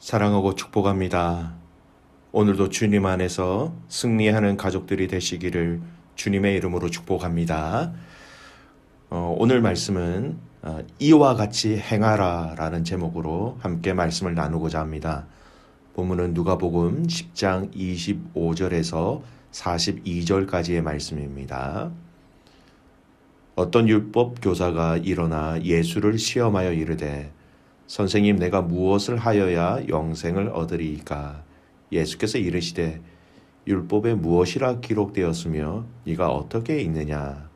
사랑하고 축복합니다. 오늘도 주님 안에서 승리하는 가족들이 되시기를 주님의 이름으로 축복합니다. 오늘 말씀은 이와 같이 행하라 라는 제목으로 함께 말씀을 나누고자 합니다. 본문은 누가복음 10장 25절에서 42절까지의 말씀입니다. 어떤 율법 교사가 일어나 예수를 시험하여 이르되 선생님, 내가 무엇을 하여야 영생을 얻으리이까? 예수께서 이르시되 율법에 무엇이라 기록되었으며 네가 어떻게 읽느냐?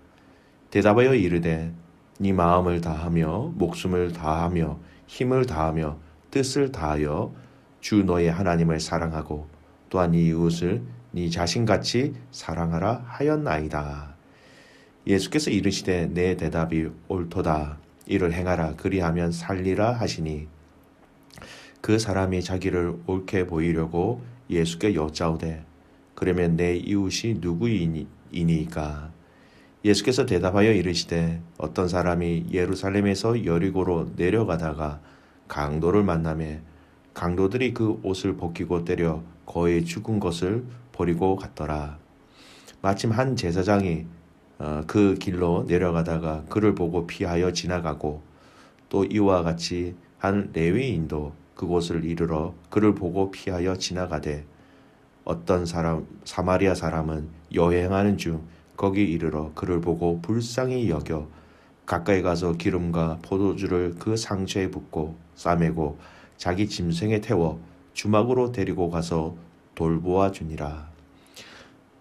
대답하여 이르되 네 마음을 다하며 목숨을 다하며 힘을 다하며 뜻을 다하여 주 너의 하나님을 사랑하고 또한 네 이웃을 네 자신같이 사랑하라 하였나이다. 예수께서 이르시되 내 대답이 옳도다. 이를 행하라 그리하면 살리라 하시니 그 사람이 자기를 옳게 보이려고 예수께 여짜오되 그러면 내 이웃이 누구이니까? 예수께서 대답하여 이르시되 어떤 사람이 예루살렘에서 여리고로 내려가다가 강도를 만나매 강도들이 그 옷을 벗기고 때려 거의 죽은 것을 버리고 갔더라. 마침 한 제사장이 그 길로 내려가다가 그를 보고 피하여 지나가고 또 이와 같이 한 레위인도 그곳을 이르러 그를 보고 피하여 지나가되 어떤 사마리아 사람은 여행하는 중 거기 이르러 그를 보고 불쌍히 여겨 가까이 가서 기름과 포도주를 그 상처에 붓고 싸매고 자기 짐승에 태워 주막으로 데리고 가서 돌보아 주니라.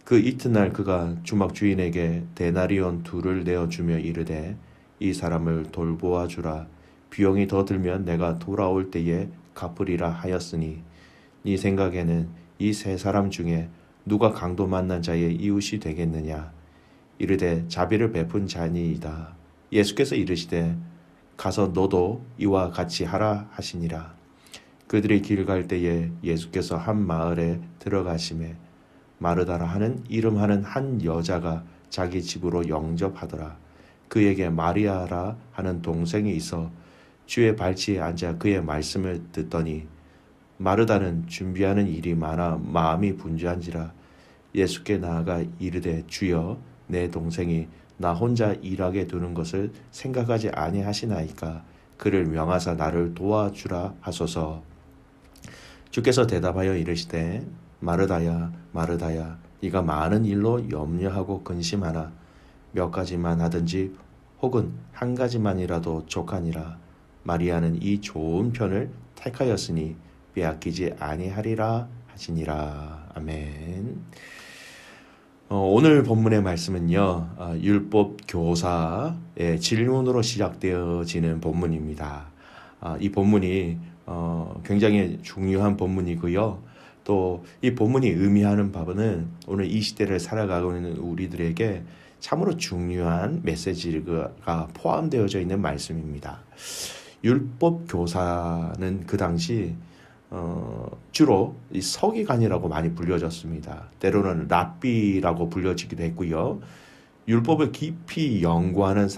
그 이튿날 그가 주막 주인에게 데나리온 2를 내어주며 이르되 이 사람을 돌보아 주라. 비용이 더 들면 내가 돌아올 때에 갚으리라 하였으니 네 생각에는 이 세 사람 중에 누가 강도 만난 자의 이웃이 되겠느냐? 이르되 자비를 베푼 자니이다. 예수께서 이르시되 가서 너도 이와 같이 하라 하시니라. 그들이 길 갈 때에 예수께서 한 마을에 들어가시매 마르다라 하는 이름하는 한 여자가 자기 집으로 영접하더라. 그에게 마리아라 하는 동생이 있어 주의 발치에 앉아 그의 말씀을 듣더니 마르다는 준비하는 일이 많아 마음이 분주한지라 예수께 나아가 이르되 주여 내 동생이 나 혼자 일하게 두는 것을 생각하지 아니하시나이까? 그를 명하사 나를 도와주라 하소서. 주께서 대답하여 이르시되 마르다야 마르다야 네가 많은 일로 염려하고 근심하나 몇 가지만 하든지 혹은 한 가지만이라도 족하니라. 마리아는 이 좋은 편을 택하였으니 빼앗기지 아니하리라 하시니라. 아멘. 오늘 본문의 말씀은요, 율법 교사의 질문으로 시작되어지는 본문입니다. 이 본문이 굉장히 중요한 본문이고요. 또 이 본문이 의미하는 바는 오늘 이 시대를 살아가고 있는 우리들에게 참으로 중요한 메시지가 포함되어져 있는 말씀입니다. 율법 교사는 그 당시 주로 이 서기관이라고 많이 불려졌습니다. 때로는 랍비라고 불려지기도 했고요. 율법을 깊이 연구하여서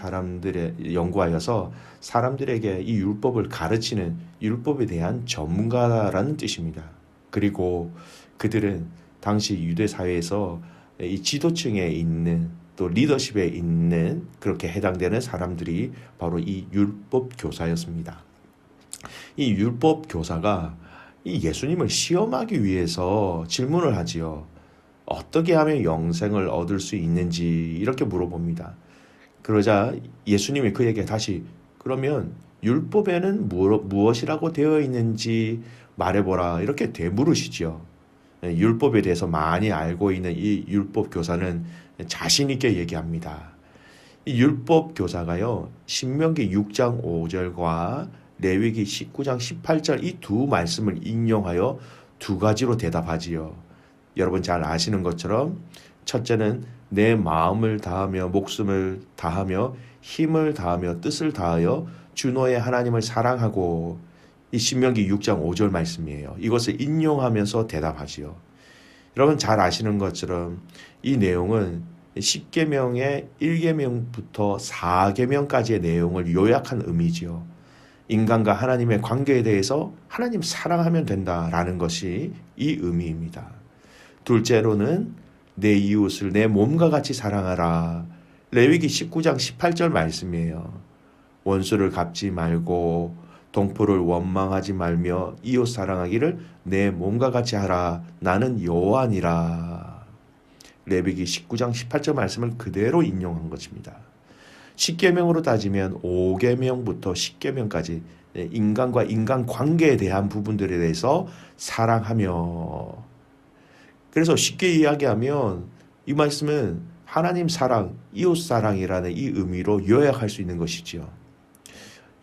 사람들에게 이 율법을 가르치는 율법에 대한 전문가라는 뜻입니다. 그리고 그들은 당시 유대 사회에서 이 지도층에 있는 또 리더십에 있는 그렇게 해당되는 사람들이 바로 이 율법 교사였습니다. 이 율법 교사가 이 예수님을 시험하기 위해서 질문을 하지요. 어떻게 하면 영생을 얻을 수 있는지 이렇게 물어봅니다. 그러자 예수님이 그에게 다시 그러면 율법에는 무엇이라고 되어 있는지 말해보라 이렇게 되물으시죠. 율법에 대해서 많이 알고 있는 이 율법 교사는 자신 있게 얘기합니다. 이 율법 교사가요, 신명기 6장 5절과 레위기 19장 18절 이 두 말씀을 인용하여 두 가지로 대답하지요. 여러분 잘 아시는 것처럼 첫째는 내 마음을 다하며 목숨을 다하며 힘을 다하며 뜻을 다하여 주 너의 하나님을 사랑하고 이 신명기 6장 5절 말씀이에요. 이것을 인용하면서 대답하지요. 여러분 잘 아시는 것처럼 이 내용은 10계명의 1계명부터 4계명까지의 내용을 요약한 의미지요. 인간과 하나님의 관계에 대해서 하나님 사랑하면 된다라는 것이 이 의미입니다. 둘째로는 내 이웃을 내 몸과 같이 사랑하라. 레위기 19장 18절 말씀이에요. 원수를 갚지 말고 동포를 원망하지 말며 이웃 사랑하기를 내 몸과 같이 하라. 나는 여호와니라. 레위기 19장 18절 말씀을 그대로 인용한 것입니다. 10계명으로 따지면 5계명부터 10계명까지 인간과 인간 관계에 대한 부분들에 대해서 사랑하며, 그래서 쉽게 이야기하면 이 말씀은 하나님 사랑, 이웃 사랑이라는 이 의미로 요약할 수 있는 것이지요.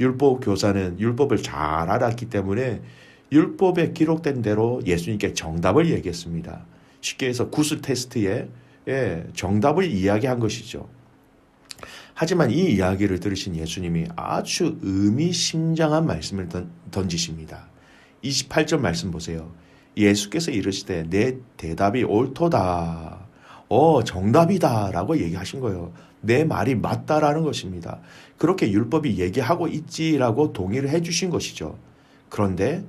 율법 교사는 율법을 잘 알았기 때문에 율법에 기록된 대로 예수님께 정답을 얘기했습니다. 쉽게 해서 구스 테스트에 정답을 이야기한 것이죠. 하지만 이 이야기를 들으신 예수님이 아주 의미심장한 말씀을 던지십니다. 28절 말씀 보세요. 예수께서 이르시되 내 대답이 옳도다. 정답이다 라고 얘기하신 거예요. 내 말이 맞다라는 것입니다. 그렇게 율법이 얘기하고 있지라고 동의를 해주신 것이죠. 그런데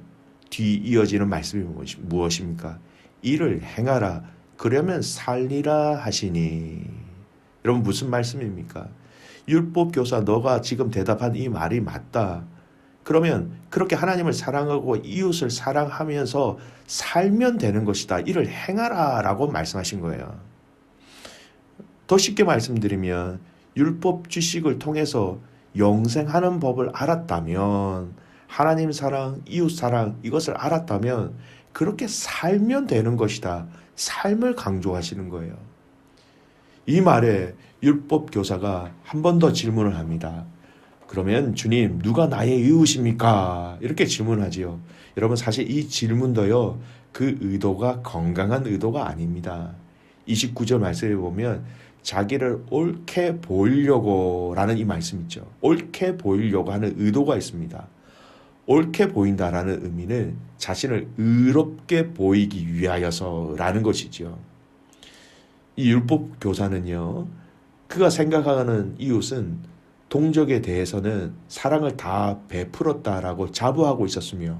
뒤 이어지는 말씀이 무엇입니까? 이를 행하라. 그러면 살리라 하시니. 여러분 무슨 말씀입니까? 율법 교사 너가 지금 대답한 이 말이 맞다. 그러면 그렇게 하나님을 사랑하고 이웃을 사랑하면서 살면 되는 것이다. 이를 행하라 라고 말씀하신 거예요. 더 쉽게 말씀드리면 율법 지식을 통해서 영생하는 법을 알았다면, 하나님 사랑, 이웃 사랑 이것을 알았다면 그렇게 살면 되는 것이다. 삶을 강조하시는 거예요. 이 말에 율법 교사가 한 번 더 질문을 합니다. 그러면 주님, 누가 나의 이웃입니까? 이렇게 질문하지요. 여러분 사실 이 질문도요, 그 의도가 건강한 의도가 아닙니다. 29절 말씀에 보면 자기를 옳게 보이려고 라는 이 말씀 있죠. 옳게 보이려고 하는 의도가 있습니다. 옳게 보인다라는 의미는 자신을 의롭게 보이기 위하여서라는 것이죠. 이 율법 교사는요, 그가 생각하는 이웃은 동족에 대해서는 사랑을 다 베풀었다라고 자부하고 있었으며,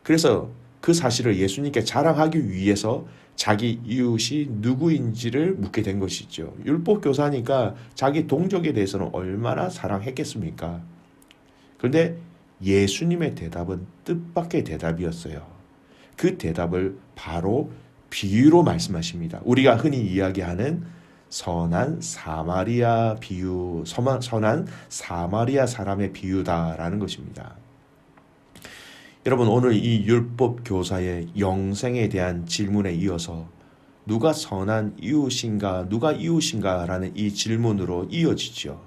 그래서 그 사실을 예수님께 자랑하기 위해서 자기 이웃이 누구인지를 묻게 된 것이죠. 율법 교사니까 자기 동족에 대해서는 얼마나 사랑했겠습니까? 그런데 예수님의 대답은 뜻밖의 대답이었어요. 그 대답을 바로 비유로 말씀하십니다. 우리가 흔히 이야기하는 선한 사마리아 비유, 선한 사마리아 사람의 비유다라는 것입니다. 여러분 오늘 이 율법 교사의 영생에 대한 질문에 이어서 누가 선한 이웃인가, 누가 이웃인가라는 이 질문으로 이어지죠.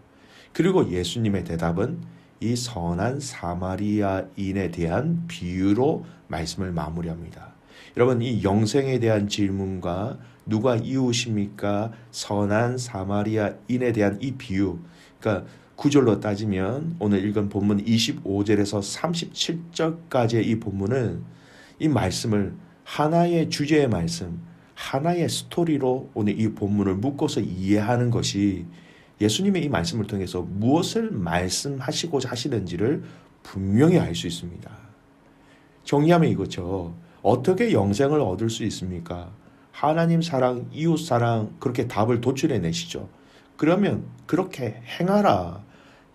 그리고 예수님의 대답은 이 선한 사마리아인에 대한 비유로 말씀을 마무리합니다. 여러분 이 영생에 대한 질문과 누가 이웃입니까? 선한 사마리아인에 대한 이 비유, 그러니까 구절로 따지면 오늘 읽은 본문 25절에서 37절까지의 이 본문은 이 말씀을 하나의 주제의 말씀, 하나의 스토리로 오늘 이 본문을 묶어서 이해하는 것이 예수님의 이 말씀을 통해서 무엇을 말씀하시고자 하시는지를 분명히 알 수 있습니다. 정리하면 이거죠. 어떻게 영생을 얻을 수 있습니까? 하나님 사랑, 이웃 사랑, 그렇게 답을 도출해 내시죠. 그러면 그렇게 행하라.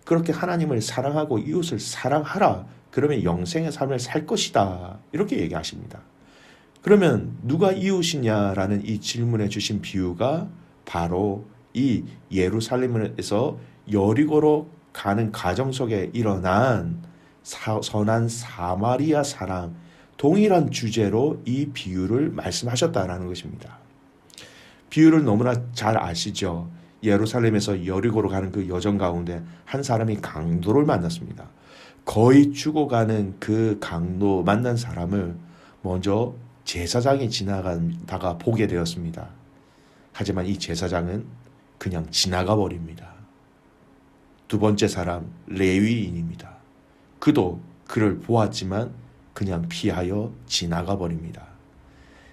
그렇게 하나님을 사랑하고 이웃을 사랑하라. 그러면 영생의 삶을 살 것이다. 이렇게 얘기하십니다. 그러면 누가 이웃이냐라는 이 질문에 주신 비유가 바로 이 예루살렘에서 여리고로 가는 가정 속에 일어난 선한 사마리아 사람, 동일한 주제로 이 비유를 말씀하셨다라는 것입니다. 비유를 너무나 잘 아시죠? 예루살렘에서 여리고로 가는 그 여정 가운데 한 사람이 강도를 만났습니다. 거의 죽어가는 그 강도 만난 사람을 먼저 제사장이 지나가다가 보게 되었습니다. 하지만 이 제사장은 그냥 지나가 버립니다. 두 번째 사람 레위인입니다. 그도 그를 보았지만 그냥 피하여 지나가 버립니다.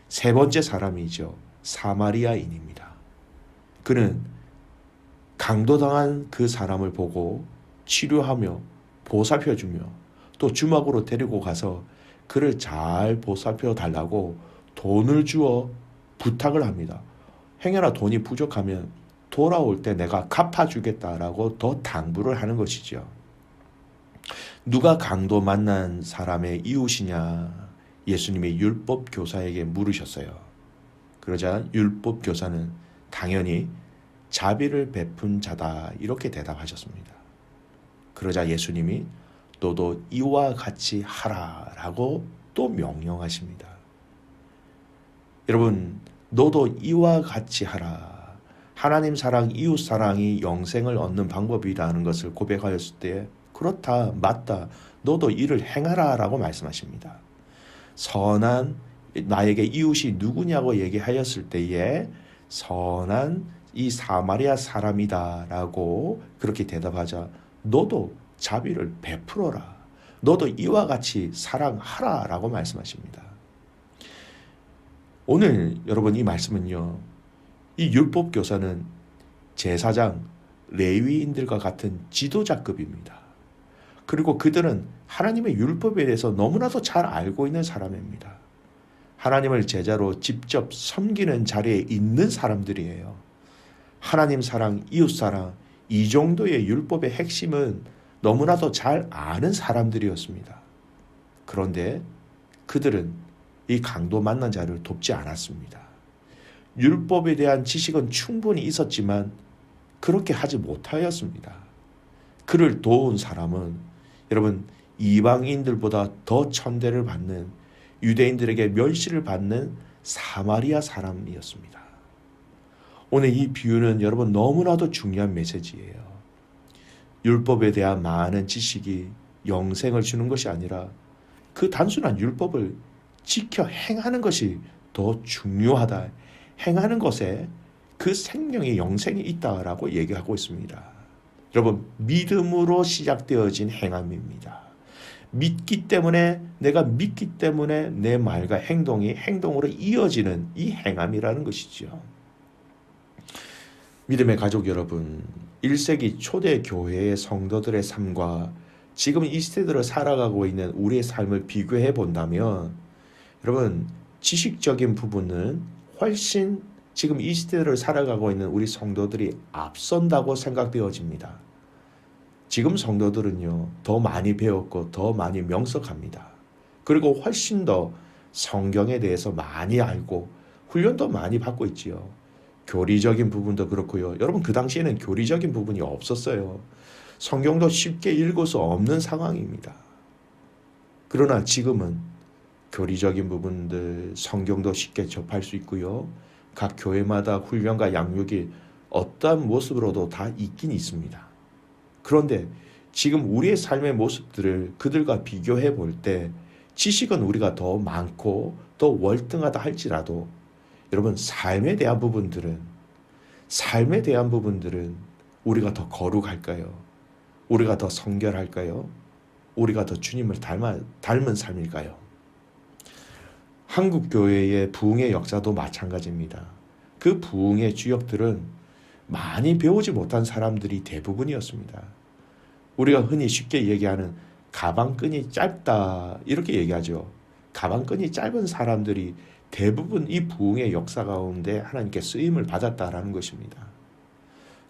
세 번째 사람이죠. 사마리아인입니다. 그는 강도당한 그 사람을 보고 치료하며 보살펴주며 또 주막으로 데리고 가서 그를 잘 보살펴 달라고 돈을 주어 부탁을 합니다. 행여나 돈이 부족하면 돌아올 때 내가 갚아주겠다라고 더 당부를 하는 것이죠. 누가 강도 만난 사람의 이웃이냐? 예수님이 율법 교사에게 물으셨어요. 그러자 율법 교사는 당연히 자비를 베푼 자다 이렇게 대답하셨습니다. 그러자 예수님이 너도 이와 같이 하라라고 또 명령하십니다. 여러분, 너도 이와 같이 하라. 하나님 사랑, 이웃 사랑이 영생을 얻는 방법이라는 것을 고백하였을 때 그렇다, 맞다, 너도 이를 행하라 라고 말씀하십니다. 선한 나에게 이웃이 누구냐고 얘기하였을 때에 선한 이 사마리아 사람이다 라고 그렇게 대답하자 너도 자비를 베풀어라. 너도 이와 같이 사랑하라 라고 말씀하십니다. 오늘 여러분 이 말씀은요. 이 율법 교사는 제사장, 레위인들과 같은 지도자급입니다. 그리고 그들은 하나님의 율법에 대해서 너무나도 잘 알고 있는 사람입니다. 하나님을 제자로 직접 섬기는 자리에 있는 사람들이에요. 하나님 사랑, 이웃 사랑, 이 정도의 율법의 핵심은 너무나도 잘 아는 사람들이었습니다. 그런데 그들은 이 강도 만난 자를 돕지 않았습니다. 율법에 대한 지식은 충분히 있었지만 그렇게 하지 못하였습니다. 그를 도운 사람은 여러분 이방인들보다 더 천대를 받는 유대인들에게 멸시를 받는 사마리아 사람이었습니다. 오늘 이 비유는 여러분 너무나도 중요한 메시지예요. 율법에 대한 많은 지식이 영생을 주는 것이 아니라 그 단순한 율법을 지켜 행하는 것이 더 중요하다. 행하는 것에 그 생명의 영생이 있다라고 얘기하고 있습니다. 여러분 믿음으로 시작되어진 행함입니다. 믿기 때문에 내가 믿기 때문에 내 말과 행동이 행동으로 이어지는 이 행함이라는 것이죠. 믿음의 가족 여러분, 1세기 초대 교회의 성도들의 삶과 지금 이 시대들을 살아가고 있는 우리의 삶을 비교해 본다면 여러분 지식적인 부분은 훨씬 지금 이 시대를 살아가고 있는 우리 성도들이 앞선다고 생각되어집니다. 지금 성도들은요, 더 많이 배웠고 더 많이 명석합니다. 그리고 훨씬 더 성경에 대해서 많이 알고 훈련도 많이 받고 있지요. 교리적인 부분도 그렇고요. 여러분 그 당시에는 교리적인 부분이 없었어요. 성경도 쉽게 읽을 수 없는 상황입니다. 그러나 지금은 교리적인 부분들 성경도 쉽게 접할 수 있고요. 각 교회마다 훈련과 양육이 어떠한 모습으로도 다 있긴 있습니다. 그런데 지금 우리의 삶의 모습들을 그들과 비교해 볼 때 지식은 우리가 더 많고 더 월등하다 할지라도 여러분 삶에 대한 부분들은 우리가 더 거룩할까요? 우리가 더 성결할까요? 우리가 더 주님을 닮은 삶일까요? 한국 교회의 부흥의 역사도 마찬가지입니다. 그 부흥의 주역들은 많이 배우지 못한 사람들이 대부분이었습니다. 우리가 흔히 쉽게 얘기하는 가방끈이 짧다 이렇게 얘기하죠. 가방끈이 짧은 사람들이 대부분 이 부흥의 역사 가운데 하나님께 쓰임을 받았다라는 것입니다.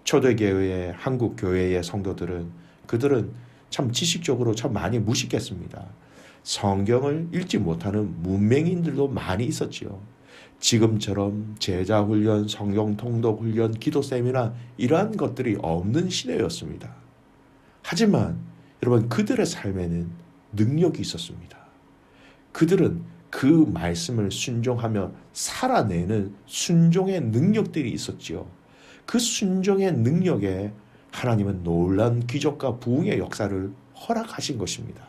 초대교회의 한국 교회의 성도들은 그들은 참 지식적으로 참 많이 무식했습니다. 성경을 읽지 못하는 문맹인들도 많이 있었지요. 지금처럼 제자훈련, 성경 통독 훈련, 기도 세미나 이러한 것들이 없는 시대였습니다. 하지만 여러분 그들의 삶에는 능력이 있었습니다. 그들은 그 말씀을 순종하며 살아내는 순종의 능력들이 있었지요. 그 순종의 능력에 하나님은 놀라운 기적과 부흥의 역사를 허락하신 것입니다.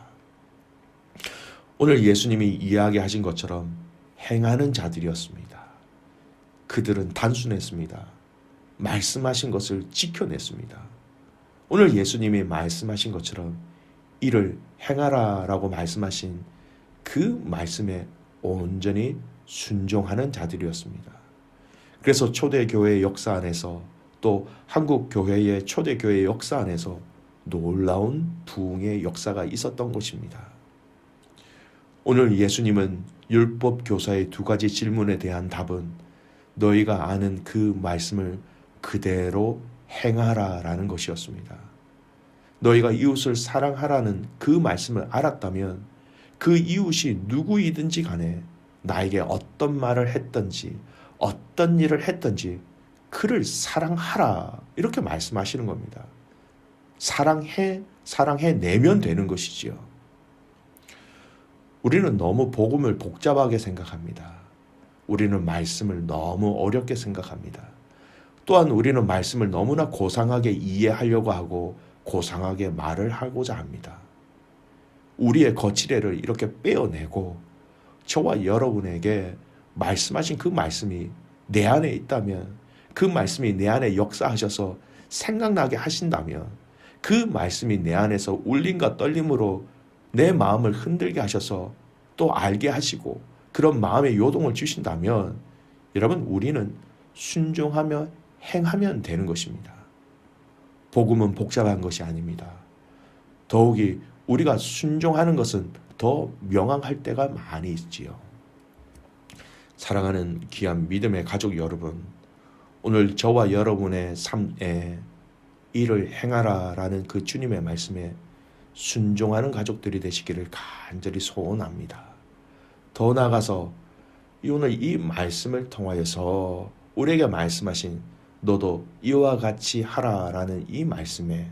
오늘 예수님이 이야기하신 것처럼 행하는 자들이었습니다. 그들은 단순했습니다. 말씀하신 것을 지켜냈습니다. 오늘 예수님이 말씀하신 것처럼 이를 행하라 라고 말씀하신 그 말씀에 온전히 순종하는 자들이었습니다. 그래서 초대교회의 역사 안에서 또 한국교회의 초대교회의 역사 안에서 놀라운 부흥의 역사가 있었던 것입니다. 오늘 예수님은 율법 교사의 두 가지 질문에 대한 답은 너희가 아는 그 말씀을 그대로 행하라라는 것이었습니다. 너희가 이웃을 사랑하라는 그 말씀을 알았다면 그 이웃이 누구이든지 간에 나에게 어떤 말을 했든지 어떤 일을 했든지 그를 사랑하라 이렇게 말씀하시는 겁니다. 사랑해내면 되는 것이지요. 우리는 너무 복음을 복잡하게 생각합니다. 우리는 말씀을 너무 어렵게 생각합니다. 또한 우리는 말씀을 너무나 고상하게 이해하려고 하고 고상하게 말을 하고자 합니다. 우리의 거칠애를 이렇게 빼어내고 저와 여러분에게 말씀하신 그 말씀이 내 안에 있다면, 그 말씀이 내 안에 역사하셔서 생각나게 하신다면, 그 말씀이 내 안에서 울림과 떨림으로 내 마음을 흔들게 하셔서 또 알게 하시고 그런 마음의 요동을 주신다면 여러분, 우리는 순종하며 행하면 되는 것입니다. 복음은 복잡한 것이 아닙니다. 더욱이 우리가 순종하는 것은 더 명확할 때가 많이 있지요. 사랑하는 귀한 믿음의 가족 여러분, 오늘 저와 여러분의 삶에 이를 행하라라는 그 주님의 말씀에 순종하는 가족들이 되시기를 간절히 소원합니다. 더 나아가서 오늘 이 말씀을 통하여서 우리에게 말씀하신 너도 이와 같이 하라라는 이 말씀에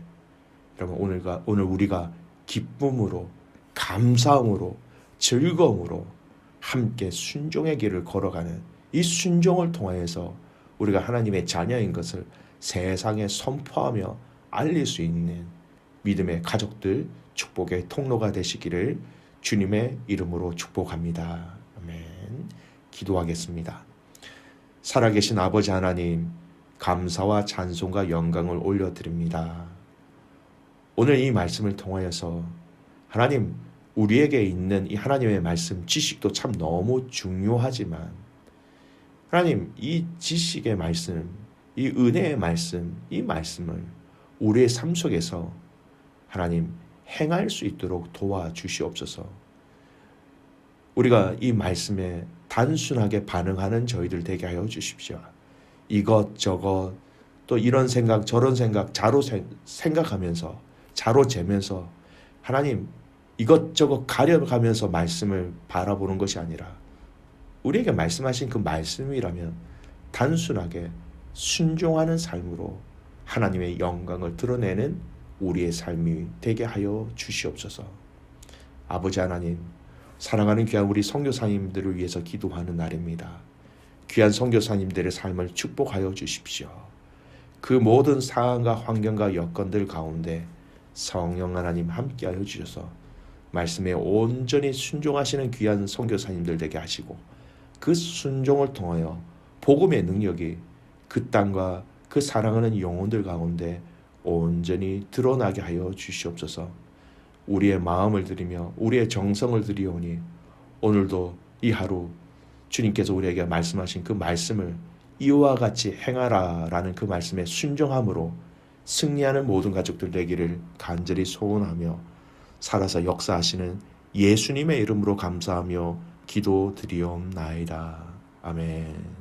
여러분 오늘 우리가 기쁨으로, 감사함으로, 즐거움으로 함께 순종의 길을 걸어가는 이 순종을 통하여서 우리가 하나님의 자녀인 것을 세상에 선포하며 알릴 수 있는 믿음의 가족들, 축복의 통로가 되시기를 주님의 이름으로 축복합니다. 아멘. 기도하겠습니다. 살아계신 아버지 하나님, 감사와 찬송과 영광을 올려드립니다. 오늘 이 말씀을 통하여서 하나님, 우리에게 있는 이 하나님의 말씀, 지식도 참 너무 중요하지만 하나님, 이 지식의 말씀, 이 은혜의 말씀, 이 말씀을 우리의 삶 속에서 하나님 행할 수 있도록 도와주시옵소서. 우리가 이 말씀에 단순하게 반응하는 저희들 되게 하여 주십시오. 이것저것 또 이런 생각 저런 생각 생각하면서 자로 재면서 하나님 이것저것 가려가면서 말씀을 바라보는 것이 아니라 우리에게 말씀하신 그 말씀이라면 단순하게 순종하는 삶으로 하나님의 영광을 드러내는 우리의 삶이 되게 하여 주시옵소서. 아버지 하나님, 사랑하는 귀한 우리 선교사님들을 위해서 기도하는 날입니다. 귀한 선교사님들의 삶을 축복하여 주십시오. 그 모든 상황과 환경과 여건들 가운데 성령 하나님 함께하여 주셔서 말씀에 온전히 순종하시는 귀한 선교사님들 되게 하시고 그 순종을 통하여 복음의 능력이 그 땅과 그 사랑하는 영혼들 가운데 온전히 드러나게 하여 주시옵소서. 우리의 마음을 드리며 우리의 정성을 드리오니 오늘도 이 하루 주님께서 우리에게 말씀하신 그 말씀을 이와 같이 행하라라는 그 말씀에 순종함으로 승리하는 모든 가족들 되기를 간절히 소원하며 살아서 역사하시는 예수님의 이름으로 감사하며 기도드리옵나이다. 아멘.